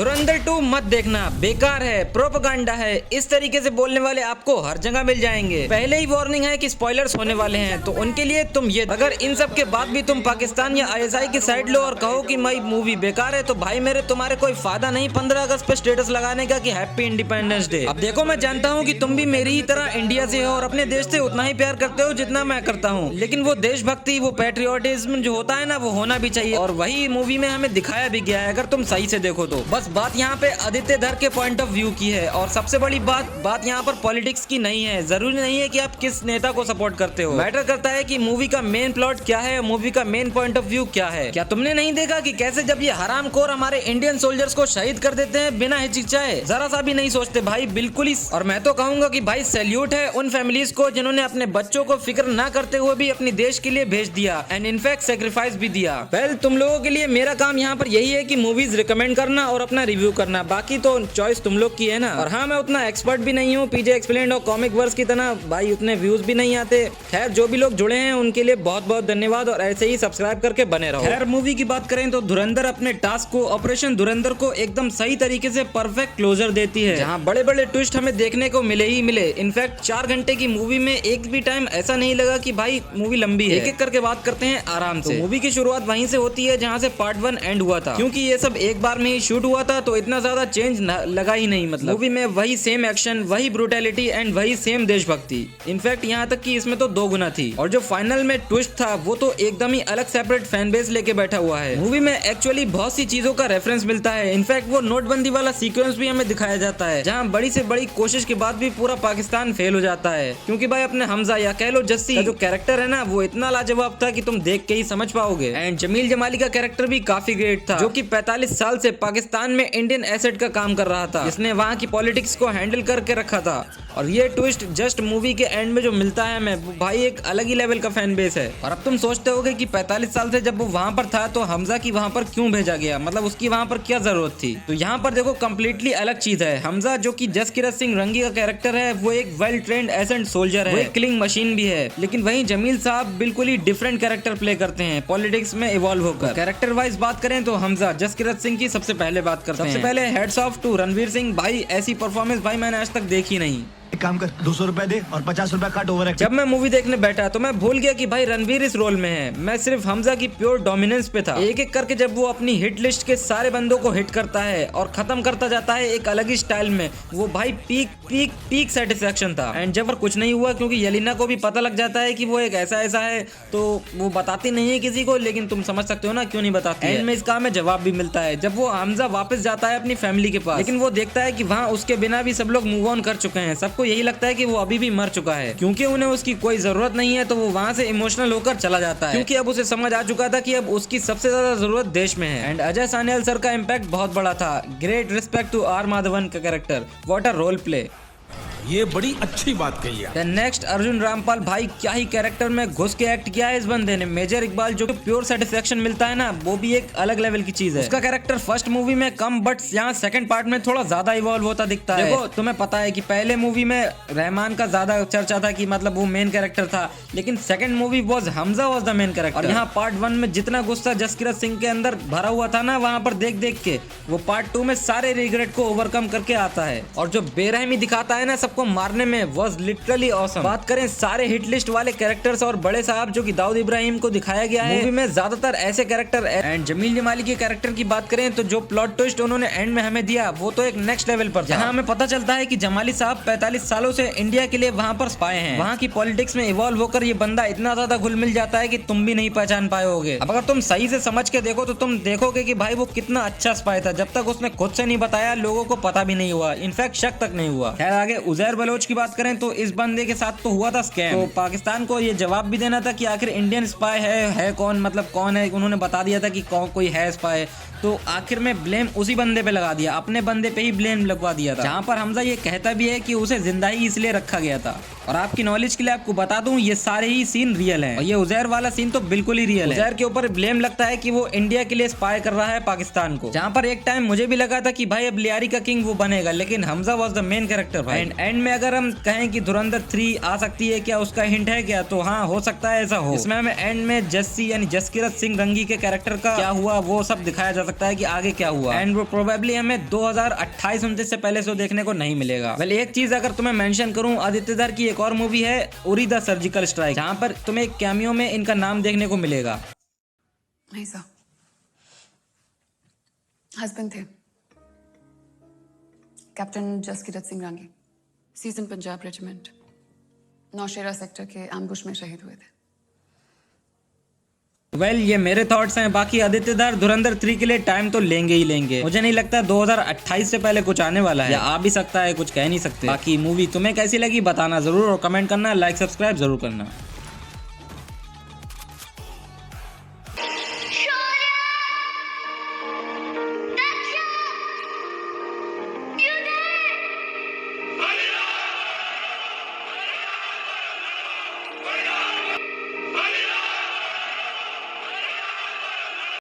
धुरंधर 2 मत देखना, बेकार है, प्रोपेगेंडा है, इस तरीके से बोलने वाले आपको हर जगह मिल जाएंगे। पहले ही वार्निंग है कि स्पॉयलर्स होने वाले हैं, तो उनके लिए तुम ये अगर इन सब के बाद भी तुम पाकिस्तान या आईएसआई की साइड लो और कहो कि भाई मूवी बेकार है, तो भाई मेरे तुम्हारे कोई फायदा नहीं 15 अगस्त पे स्टेटस लगाने का कि हैप्पी इंडिपेंडेंस डे। अब देखो, मैं जानता हूँ कि तुम भी मेरी ही तरह इंडिया से हो और अपने देश से उतना ही प्यार करते हो जितना मैं करता हूँ, लेकिन वो देशभक्ति, वो पैट्रियोटिज्म जो होता है ना, वो होना भी चाहिए, और वही मूवी में हमें दिखाया भी गया है अगर तुम सही से देखो तो। बस बात यहाँ पे आदित्य धर के पॉइंट ऑफ व्यू की है, और सबसे बड़ी बात यहाँ पर पॉलिटिक्स की नहीं है। जरूरी नहीं है कि आप किस नेता को सपोर्ट करते हो, मैटर करता है कि मूवी का मेन प्लॉट क्या है, मूवी का मेन पॉइंट ऑफ व्यू क्या है। क्या तुमने नहीं देखा कि कैसे जब ये हरामखोर हमारे इंडियन सोल्जर्स को शहीद कर देते हैं बिना हिचकिचाए, जरा सा भी नहीं सोचते भाई, बिल्कुल ही। और मैं तो कहूंगा कि भाई सैल्यूट है उन फैमिलीज को जिन्होंने अपने बच्चों को फिक्र ना करते हुए भी अपनी देश के लिए भेज दिया, एंड इनफैक्ट सेक्रीफाइस भी दिया। वेल, तुम लोगों के लिए मेरा काम यहाँ पर यही है कि मूवीज रिकमेंड करना और अपना रिव्यू करना, बाकी तो चॉइस तुम लोग की है ना। और हाँ, मैं उतना एक्सपर्ट भी नहीं हूँ पीजे एक्सप्लेन्ड और कॉमिक वर्स की तरह, भाई उतने व्यूज भी नहीं आते। खैर, जो भी लोग जुड़े हैं उनके लिए बहुत बहुत धन्यवाद, और ऐसे ही सब्सक्राइब करके बने रहो। खैर, मूवी की बात करें तो धुरंधर अपने टास्क को, ऑपरेशन धुरंधर को एकदम सही तरीके से परफेक्ट क्लोजर देती है, जहाँ बड़े बड़े ट्विस्ट हमें देखने को मिले ही मिले। इनफैक्ट 4 घंटे की मूवी में एक भी टाइम ऐसा नहीं लगा कि भाई मूवी लंबी है। एक एक करके बात करते हैं आराम से। मूवी की शुरुआत वहीं से होती है जहाँ से पार्ट 1 एंड हुआ था, क्योंकि ये सब एक बार में ही शूट हुआ था, तो इतना ज्यादा चेंज लगा ही नहीं। मतलब मूवी में वही सेम एक्शन, वही ब्रूटैलिटी एंड वही सेम देशभक्ति। इनफैक्ट यहाँ तक कि इसमें तो 2 गुना थी। और जो फाइनल में ट्विस्ट था वो तो एकदम ही अलग सेपरेट फैन बेस लेके बैठा हुआ है। मूवी में एक्चुअली बहुत सी चीजों का रेफरेंस मिलता है। इनफैक्ट वो नोटबंदी वाला सीक्वेंस भी हमें दिखाया जाता है, जहाँ बड़ी से बड़ी कोशिश के बाद भी पूरा पाकिस्तान फेल हो जाता है, क्योंकि भाई अपने हमजा या कह लो जस्सी का जो कैरेक्टर है ना, वो इतना लाजवाब था कि तुम देख के ही समझ पाओगे। एंड जमील जमाली का कैरेक्टर भी काफी ग्रेट था, जो कि 45 साल से पाकिस्तान में इंडियन एसेट का काम कर रहा था, जिसने वहाँ की पॉलिटिक्स को हैंडल करके रखा था। और ये ट्विस्ट जस्ट मूवी के एंड में जो मिलता है हमें, भाई एक अलग ही लेवल का फैन बेस है। और अब तुम सोचते होगे कि 45 साल से जब वो वहाँ पर था तो हमजा की वहाँ पर क्यों भेजा गया, मतलब उसकी वहाँ पर क्या जरूरत थी। तो यहाँ पर देखो कम्प्लीटली अलग चीज है। हमजा जो कि जसकिरत सिंह रंगी का कैरेक्टर है, वो एक वेल ट्रेंड एसेंट सोल्जर है, वो एक किलिंग मशीन भी है। लेकिन वहीं जमील साहब बिल्कुल ही डिफरेंट कैरेक्टर प्ले करते हैं पॉलिटिक्स में इवॉल्व होकर। कैरेक्टर वाइज बात करें तो हमजा जसकिरत सिंह की सबसे पहले बात करते हैं। सबसे पहले heads off to Ranveer Singh, भाई ऐसी परफॉर्मेंस भाई मैंने आज तक देखी नहीं। एक काम कर, 200 रुपए दे और 50 रुपए कट ओवर। जब मैं मूवी देखने बैठा तो मैं भूल गया कि भाई रणवीर इस रोल में है, मैं सिर्फ हमजा की प्योर डोमिनेंस पे था। एक एक करके जब वो अपनी हिट लिस्ट के सारे बंदों को हिट करता है और खत्म करता जाता है एक अलग ही स्टाइल में, वो भाई पीक पीक पीक सेटिस्फेक्शन था। एंड जब कुछ नहीं हुआ, क्योंकि येलिना को भी पता लग जाता है कि वो एक ऐसा है, तो वो बताती नहीं है किसी को, लेकिन तुम समझ सकते हो ना क्यों नहीं बताती। एंड में इसका हमें जवाब भी मिलता है जब वो हमजा वापस जाता है अपनी फैमिली के पास, लेकिन वो देखता है कि वहाँ उसके बिना भी सब लोग मूव ऑन कर चुके हैं। सबको यही लगता है कि वो अभी भी मर चुका है, क्योंकि उन्हें उसकी कोई जरूरत नहीं है, तो वो वहाँ से इमोशनल होकर चला जाता है, क्योंकि अब उसे समझ आ चुका था कि अब उसकी सबसे ज्यादा जरूरत देश में है। एंड अजय सान्याल सर का इम्पैक्ट बहुत बड़ा था। Great respect to R Madhavan का character, what a role play. ये बड़ी अच्छी बात कही है। नेक्स्ट अर्जुन रामपाल, भाई क्या ही कैरेक्टर में घुस के एक्ट किया है इस बंदे ने। मेजर इकबाल जो प्योर सेटिस्फेक्शन मिलता है ना, वो भी एक अलग लेवल की चीज है। उसका कैरेक्टर फर्स्ट मूवी में कम, बट यहाँ सेकंड पार्ट में थोड़ा ज्यादा इवॉल्व होता दिखता है। देखो तुम्हें पता है कि पहले मूवी में रहमान का ज्यादा चर्चा था कि मतलब वो मेन कैरेक्टर था, लेकिन second movie was Hamza was the main character. और यहाँ पार्ट 1 में जितना गुस्सा जसकिरत सिंह के अंदर भरा हुआ था ना, वहाँ पर देख देख के वो पार्ट 2 में सारे रिग्रेट को ओवरकम करके आता है। और जो बेरहमी दिखाता है ना सबको मारने में, was literally awesome। बात करें सारे हिट लिस्ट वाले कैरेक्टर्स और बड़े साहब जो कि दाऊद इब्राहिम को दिखाया गया है मूवी में, ज्यादातर ऐसे कैरेक्टर। एंड जमील जमाली के कैरेक्टर की बात करें तो जो प्लॉट ट्विस्ट उन्होंने एंड में हमें दिया, वो तो एक नेक्स्ट लेवल पर था, जहां हमें पता चलता है कि जमाली साहब 45 सालों से इंडिया के लिए वहां पर स्पाई हैं। वहां की पॉलिटिक्स में इवॉल्व होकर ये बंदा इतना ज्यादा घुल मिल जाता है कि तुम भी नहीं पहचान पाओगे। अब अगर तुम सही से समझ के देखो तो तुम देखोगे कि भाई वो कितना अच्छा स्पाई था। जब तक उसने खुद से नहीं बताया, लोगों को पता भी नहीं हुआ, इनफैक्ट शक तक नहीं हुआ। खैर, आगे उजैर बलोच की बात करें तो इस बंदे के साथ तो हुआ था स्कैम, तो पाकिस्तान को ये जवाब भी देना था कि आखिर इंडियन स्पाई है कौन, मतलब कौन है। उन्होंने बता दिया था कि कोई है स्पाई, तो आखिर में ब्लेम उसी बंदे पे लगा दिया, अपने बंदे पे ही ब्लेम लगवा दिया था, जहाँ पर हमजा ये कहता भी है कि उसे जिंदा ही इसलिए रखा गया था। और आपकी नॉलेज के लिए आपको बता दूं, ये सारे ही सीन रियल हैं, और ये उजैर वाला सीन तो बिल्कुल ही रियल है। उजैर के ऊपर ब्लेम लगता है कि वो इंडिया के लिए स्पाई कर रहा है पाकिस्तान को, जहाँ पर एक टाइम मुझे भी लगा था कि भाई अब लियारी का किंग वो बनेगा, लेकिन Hamza was the main character भाई। एंड में अगर हम कहें कि धुरंधर 3 आ सकती है क्या, उसका हिंट है क्या, तो हाँ हो सकता है ऐसा हो। इसमें हमें एंड में जस्सी यानी जसकिरत सिंह रंगी के कैरेक्टर का क्या हुआ वो सब दिखाया जा सकता है कि आगे क्या हुआ, एंड वो प्रोबेबली हमें 2028-29 से पहले शो देखने को नहीं मिलेगा। वेल एक चीज अगर तुम्हें मेंशन करूं, आदित्य धर की एक और मूवी है उरी द सर्जिकल स्ट्राइक, जहां पर तुम्हें एक कैमियो में इनका नाम देखने को मिलेगा। नहीं सर, हस्बैंड थे कैप्टन जसकीरत सिंह रांगी, सीजन पंजाब रेजिमेंट, नौशेरा सेक्टर के एम्बुश में शहीद हुए थे। वेल ये मेरे थॉट्स हैं, बाकी आदित्य धर धुरंधर 3 के लिए टाइम तो लेंगे ही लेंगे। मुझे नहीं लगता 2028 से पहले कुछ आने वाला है, या आ भी सकता है, कुछ कह नहीं सकते। बाकी मूवी तुम्हें कैसी लगी बताना जरूर, और कमेंट करना, लाइक सब्सक्राइब जरूर करना।